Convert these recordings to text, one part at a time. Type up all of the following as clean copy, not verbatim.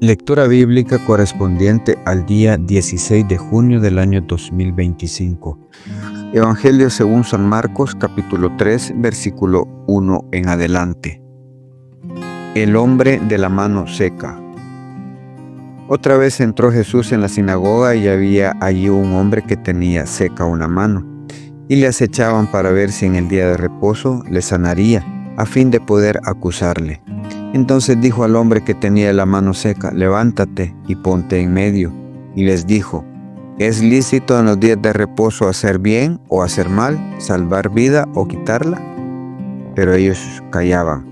Lectura bíblica correspondiente al día 16 de junio del año 2025. Evangelio según San Marcos, capítulo 3, versículo 1 en adelante. El hombre de la mano seca. Otra vez entró Jesús en la sinagoga y había allí un hombre que tenía seca una mano, y le acechaban para ver si en el día de reposo le sanaría, a fin de poder acusarle. Entonces dijo al hombre que tenía la mano seca: levántate y ponte en medio. Y les dijo: ¿es lícito en los días de reposo hacer bien o hacer mal, salvar vida o quitarla? Pero ellos callaban.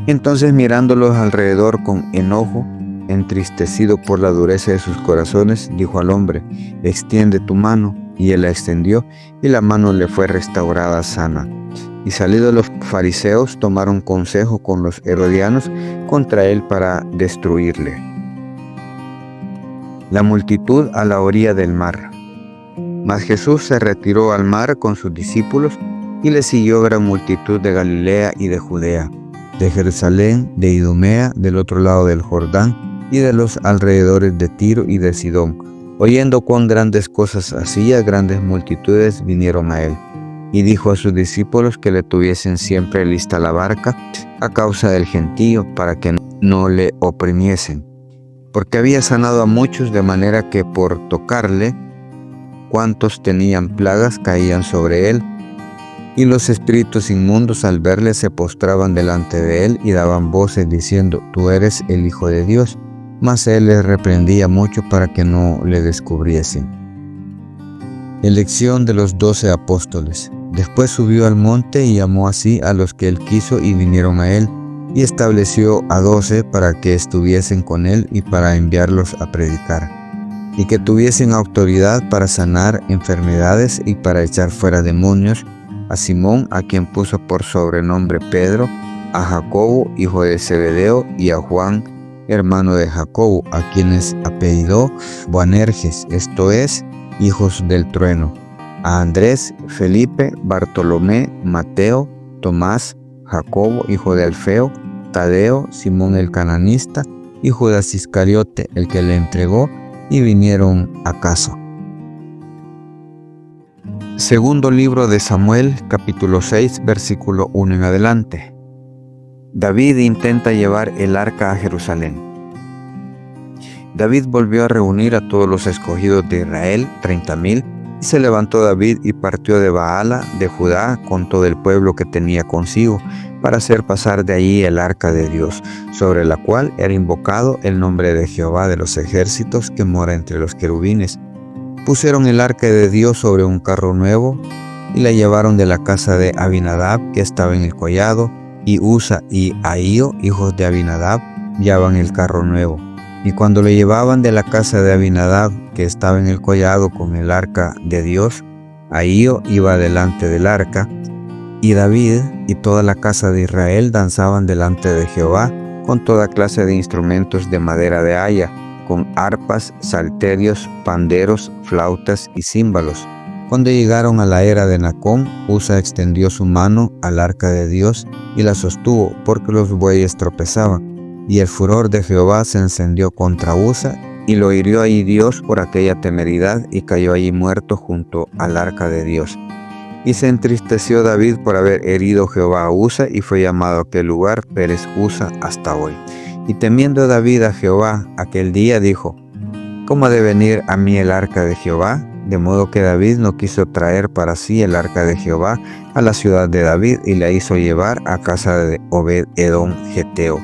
Entonces, mirándolos alrededor con enojo, entristecido por la dureza de sus corazones, dijo al hombre: extiende tu mano. Y él la extendió, y la mano le fue restaurada sana. Y salidos los fariseos, tomaron consejo con los herodianos contra él para destruirle. La multitud a la orilla del mar. Mas Jesús se retiró al mar con sus discípulos, y le siguió gran multitud de Galilea y de Judea, de Jerusalén, de Idumea, del otro lado del Jordán, y de los alrededores de Tiro y de Sidón. Oyendo cuán grandes cosas hacía, grandes multitudes vinieron a él. Y dijo a sus discípulos que le tuviesen siempre lista la barca a causa del gentío, para que no le oprimiesen. Porque había sanado a muchos, de manera que por tocarle, cuantos tenían plagas caían sobre él. Y los espíritus inmundos al verle se postraban delante de él y daban voces diciendo: tú eres el Hijo de Dios. Mas él les reprendía mucho para que no le descubriesen. Elección de los 12 apóstoles. Después subió al monte y llamó así a los que él quiso y vinieron a él, y estableció a 12 para que estuviesen con él y para enviarlos a predicar, y que tuviesen autoridad para sanar enfermedades y para echar fuera demonios: a Simón, a quien puso por sobrenombre Pedro, a Jacobo, hijo de Zebedeo, y a Juan, hermano de Jacobo, a quienes apellidó Boanerges, esto es, hijos del trueno, a Andrés, Felipe, Bartolomé, Mateo, Tomás, Jacobo, hijo de Alfeo, Tadeo, Simón el cananista, y Judas Iscariote, el que le entregó, y vinieron a casa. Segundo libro de Samuel, capítulo 6, versículo 1 en adelante. David intenta llevar el arca a Jerusalén. David volvió a reunir a todos los escogidos de Israel, 30,000, y se levantó David y partió de Baala, de Judá, con todo el pueblo que tenía consigo, para hacer pasar de allí el arca de Dios, sobre la cual era invocado el nombre de Jehová de los ejércitos, que mora entre los querubines. Pusieron el arca de Dios sobre un carro nuevo, y la llevaron de la casa de Abinadab, que estaba en el collado, y Usa y Ahío, hijos de Abinadab, llevaban el carro nuevo. Y cuando lo llevaban de la casa de Abinadab, que estaba en el collado con el arca de Dios, Ahío iba delante del arca, y David y toda la casa de Israel danzaban delante de Jehová con toda clase de instrumentos de madera de haya, con arpas, salterios, panderos, flautas y címbalos. Cuando llegaron a la era de Nacón, Usa extendió su mano al arca de Dios y la sostuvo, porque los bueyes tropezaban. Y el furor de Jehová se encendió contra Usa, y lo hirió allí Dios por aquella temeridad, y cayó allí muerto junto al arca de Dios. Y se entristeció David por haber herido Jehová a Usa, y fue llamado aquel lugar Pérez Usa hasta hoy. Y temiendo David a Jehová aquel día, dijo: ¿cómo ha de venir a mí el arca de Jehová? De modo que David no quiso traer para sí el arca de Jehová a la ciudad de David, y la hizo llevar a casa de Obed-edom geteo.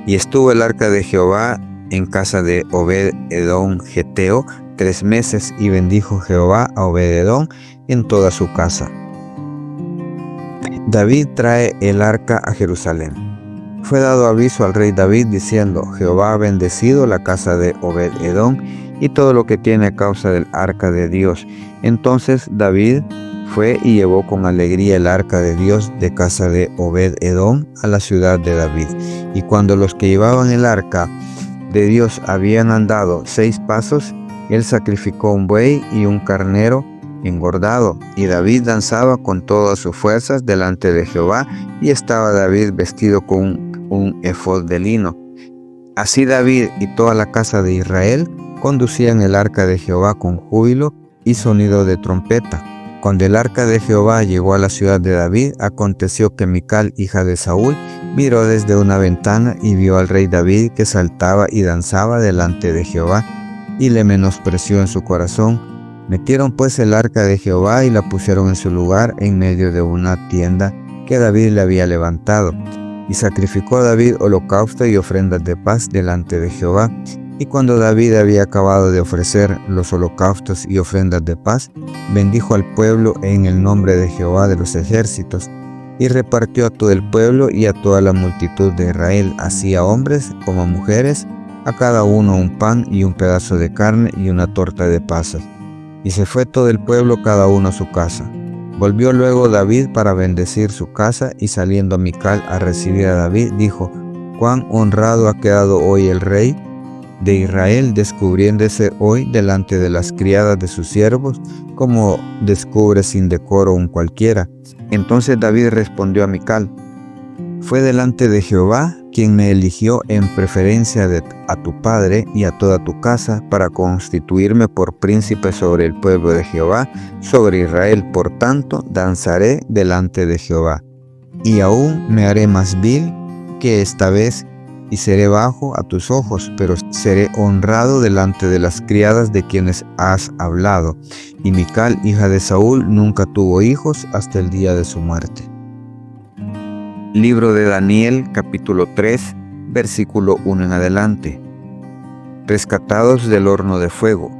Y estuvo el arca de Jehová en casa de Obed-edom geteo 3 meses, y bendijo Jehová a Obed-edom en toda su casa. David trae el arca a Jerusalén. Fue dado aviso al rey David diciendo: Jehová ha bendecido la casa de Obed-edom y todo lo que tiene a causa del arca de Dios. Entonces David fue y llevó con alegría el arca de Dios de casa de Obed-edom a la ciudad de David. Y cuando los que llevaban el arca de Dios habían andado 6 pasos, él sacrificó un buey y un carnero engordado, y David danzaba con todas sus fuerzas delante de Jehová, y estaba David vestido con un efod de lino. Así David y toda la casa de Israel conducían el arca de Jehová con júbilo y sonido de trompeta. Cuando el arca de Jehová llegó a la ciudad de David, aconteció que Mical, hija de Saúl, miró desde una ventana y vio al rey David que saltaba y danzaba delante de Jehová, y le menospreció en su corazón. Metieron pues el arca de Jehová y la pusieron en su lugar en medio de una tienda que David le había levantado. Y sacrificó a David holocausto y ofrendas de paz delante de Jehová. Y cuando David había acabado de ofrecer los holocaustos y ofrendas de paz, bendijo al pueblo en el nombre de Jehová de los ejércitos, y repartió a todo el pueblo y a toda la multitud de Israel, así a hombres como a mujeres, a cada uno un pan y un pedazo de carne y una torta de pasas. Y se fue todo el pueblo cada uno a su casa. Volvió luego David para bendecir su casa, y saliendo a Mical a recibir a David, dijo: «Cuán honrado ha quedado hoy el rey de Israel, descubriéndose hoy delante de las criadas de sus siervos, como descubre sin decoro un cualquiera». Entonces David respondió a Mical: «Fue delante de Jehová quien me eligió en preferencia a tu padre y a toda tu casa, para constituirme por príncipe sobre el pueblo de Jehová, sobre Israel. Por tanto, danzaré delante de Jehová. Y aún me haré más vil que esta vez, y seré bajo a tus ojos, pero seré honrado delante de las criadas de quienes has hablado». Y Mical, hija de Saúl, nunca tuvo hijos hasta el día de su muerte. Libro de Daniel, capítulo 3, versículo 1 en adelante. Rescatados del horno de fuego.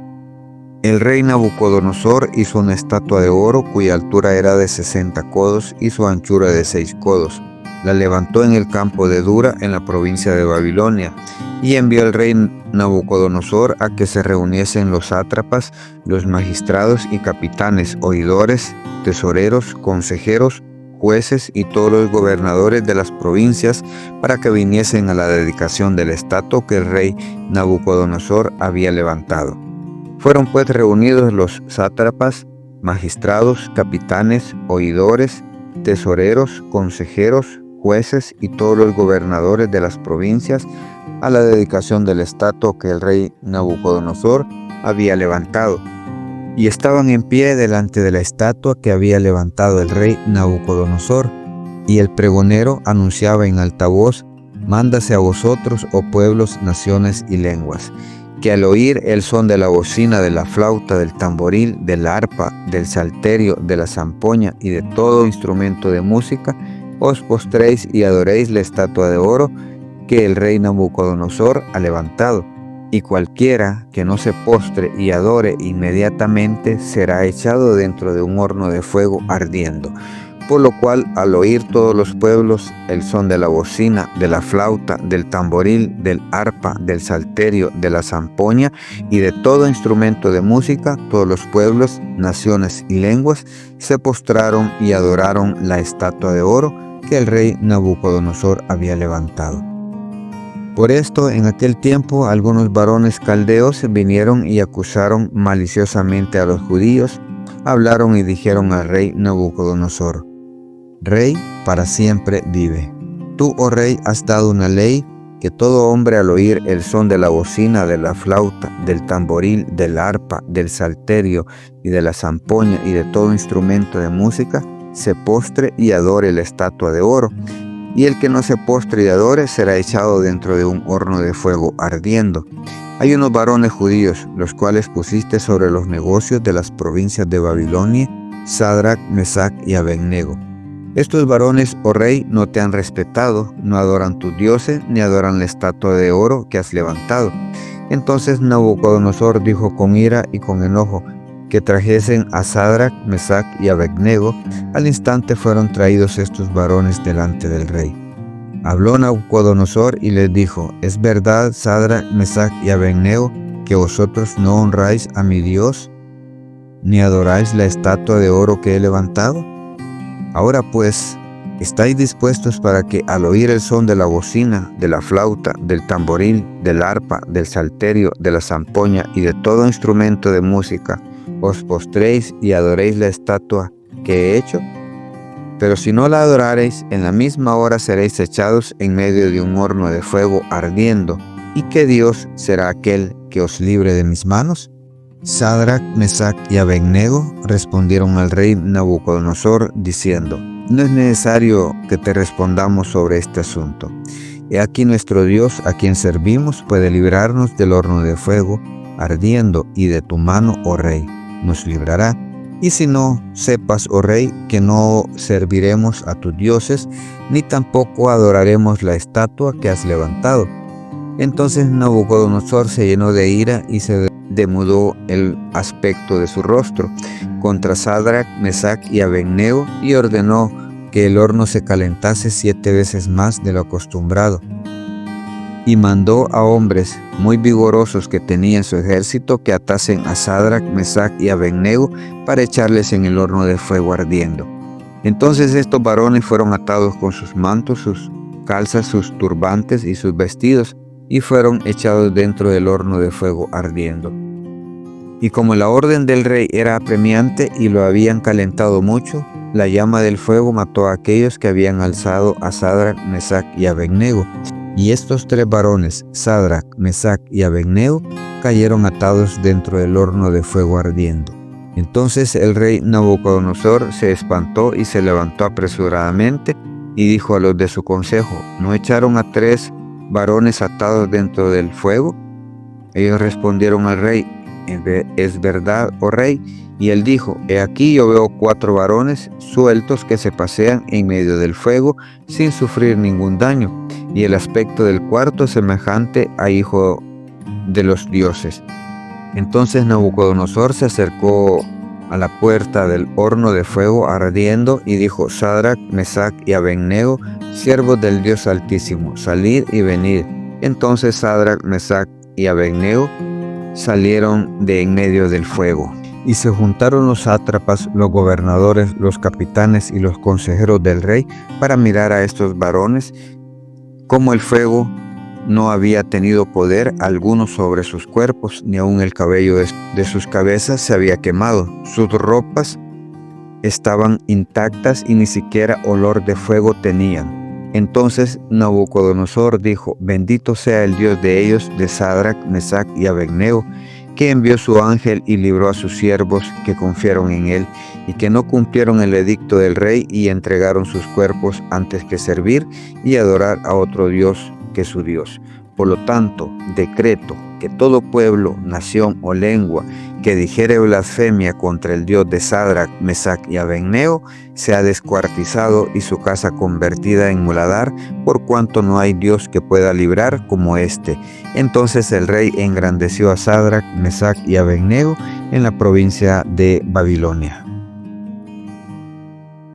El rey Nabucodonosor hizo una estatua de oro cuya altura era de 60 codos y su anchura de 6 codos. La levantó en el campo de Dura, en la provincia de Babilonia, y envió el rey Nabucodonosor a que se reuniesen los sátrapas, los magistrados y capitanes, oidores, tesoreros, consejeros, jueces y todos los gobernadores de las provincias, para que viniesen a la dedicación de la estatua que el rey Nabucodonosor había levantado. Fueron pues reunidos los sátrapas, magistrados, capitanes, oidores, tesoreros, consejeros, jueces y todos los gobernadores de las provincias a la dedicación de la estatua que el rey Nabucodonosor había levantado. Y estaban en pie delante de la estatua que había levantado el rey Nabucodonosor, y el pregonero anunciaba en alta voz: «Mándase a vosotros, oh pueblos, naciones y lenguas, que al oír el son de la bocina, de la flauta, del tamboril, del arpa, del salterio, de la zampoña y de todo instrumento de música, os postréis y adoréis la estatua de oro que el rey Nabucodonosor ha levantado. Y cualquiera que no se postre y adore inmediatamente será echado dentro de un horno de fuego ardiendo». Por lo cual, al oír todos los pueblos el son de la bocina, de la flauta, del tamboril, del arpa, del salterio, de la zampoña y de todo instrumento de música, todos los pueblos, naciones y lenguas se postraron y adoraron la estatua de oro que el rey Nabucodonosor había levantado. Por esto, en aquel tiempo, algunos varones caldeos vinieron y acusaron maliciosamente a los judíos, hablaron y dijeron al rey Nabucodonosor: «Rey, para siempre vive. Tú, oh rey, has dado una ley que todo hombre al oír el son de la bocina, de la flauta, del tamboril, del arpa, del salterio y de la zampoña y de todo instrumento de música, se postre y adore la estatua de oro. Y el que no se postre y adore será echado dentro de un horno de fuego ardiendo. Hay unos varones judíos, los cuales pusiste sobre los negocios de las provincias de Babilonia, Sadrach, Mesach y Abednego. Estos varones, oh rey, no te han respetado, no adoran tus dioses, ni adoran la estatua de oro que has levantado». Entonces Nabucodonosor dijo con ira y con enojo que trajesen a Sadrach, Mesach y Abednego. Al instante fueron traídos estos varones delante del rey. Habló Nabucodonosor y les dijo: «¿Es verdad, Sadrach, Mesach y Abednego, que vosotros no honráis a mi Dios, ni adoráis la estatua de oro que he levantado? Ahora pues, ¿estáis dispuestos para que al oír el son de la bocina, de la flauta, del tamboril, del arpa, del salterio, de la zampoña y de todo instrumento de música, os postréis y adoréis la estatua que he hecho? Pero si no la adorareis, en la misma hora seréis echados en medio de un horno de fuego ardiendo. ¿Y qué Dios será aquel que os libre de mis manos? Sadrac, Mesac y Abednego respondieron al rey Nabucodonosor diciendo: no es necesario que te respondamos sobre este asunto. He aquí nuestro Dios, a quien servimos, puede librarnos del horno de fuego ardiendo, y de tu mano, oh rey, nos librará. Y si no, sepas, oh rey, que no serviremos a tus dioses, ni tampoco adoraremos la estatua que has levantado. Entonces Nabucodonosor se llenó de ira y se demudó el aspecto de su rostro contra Sadrac, Mesac y Abednego, y ordenó que el horno se calentase 7 veces más de lo acostumbrado. Y mandó a hombres muy vigorosos que tenía en su ejército que atasen a Sadrac, Mesac y Abednego para echarles en el horno de fuego ardiendo. Entonces estos varones fueron atados con sus mantos, sus calzas, sus turbantes y sus vestidos, y fueron echados dentro del horno de fuego ardiendo. Y como la orden del rey era apremiante y lo habían calentado mucho, la llama del fuego mató a aquellos que habían alzado a Sadrac, Mesac y Abednego. Y estos 3 varones, Sadrac, Mesac y Abednego, cayeron atados dentro del horno de fuego ardiendo. Entonces el rey Nabucodonosor se espantó y se levantó apresuradamente y dijo a los de su consejo: ¿no echaron a 3 varones atados dentro del fuego? Ellos respondieron al rey: es verdad, oh rey. Y él dijo: he aquí yo veo 4 varones sueltos que se pasean en medio del fuego sin sufrir ningún daño, y el aspecto del cuarto es semejante a hijo de los dioses. Entonces Nabucodonosor se acercó a la puerta del horno de fuego ardiendo y dijo: Sadrac, Mesac y Abednego, siervos del Dios Altísimo, salid y venid. Entonces Sadrac, Mesac y Abednego salieron de en medio del fuego. Y se juntaron los sátrapas, los gobernadores, los capitanes y los consejeros del rey para mirar a estos varones, como el fuego no había tenido poder alguno sobre sus cuerpos, ni aun el cabello de sus cabezas se había quemado. Sus ropas estaban intactas y ni siquiera olor de fuego tenían. Entonces Nabucodonosor dijo: bendito sea el Dios de ellos, de Sadrac, Mesac y Abednego, que envió su ángel y libró a sus siervos que confiaron en él, y que no cumplieron el edicto del rey y entregaron sus cuerpos antes que servir y adorar a otro Dios que su Dios. Por lo tanto, decreto que todo pueblo, nación o lengua que dijere blasfemia contra el Dios de Sadrac, Mesac y Abednego sea descuartizado y su casa convertida en muladar, por cuanto no hay Dios que pueda librar como éste. Entonces el rey engrandeció a Sadrac, Mesac y Abednego en la provincia de Babilonia.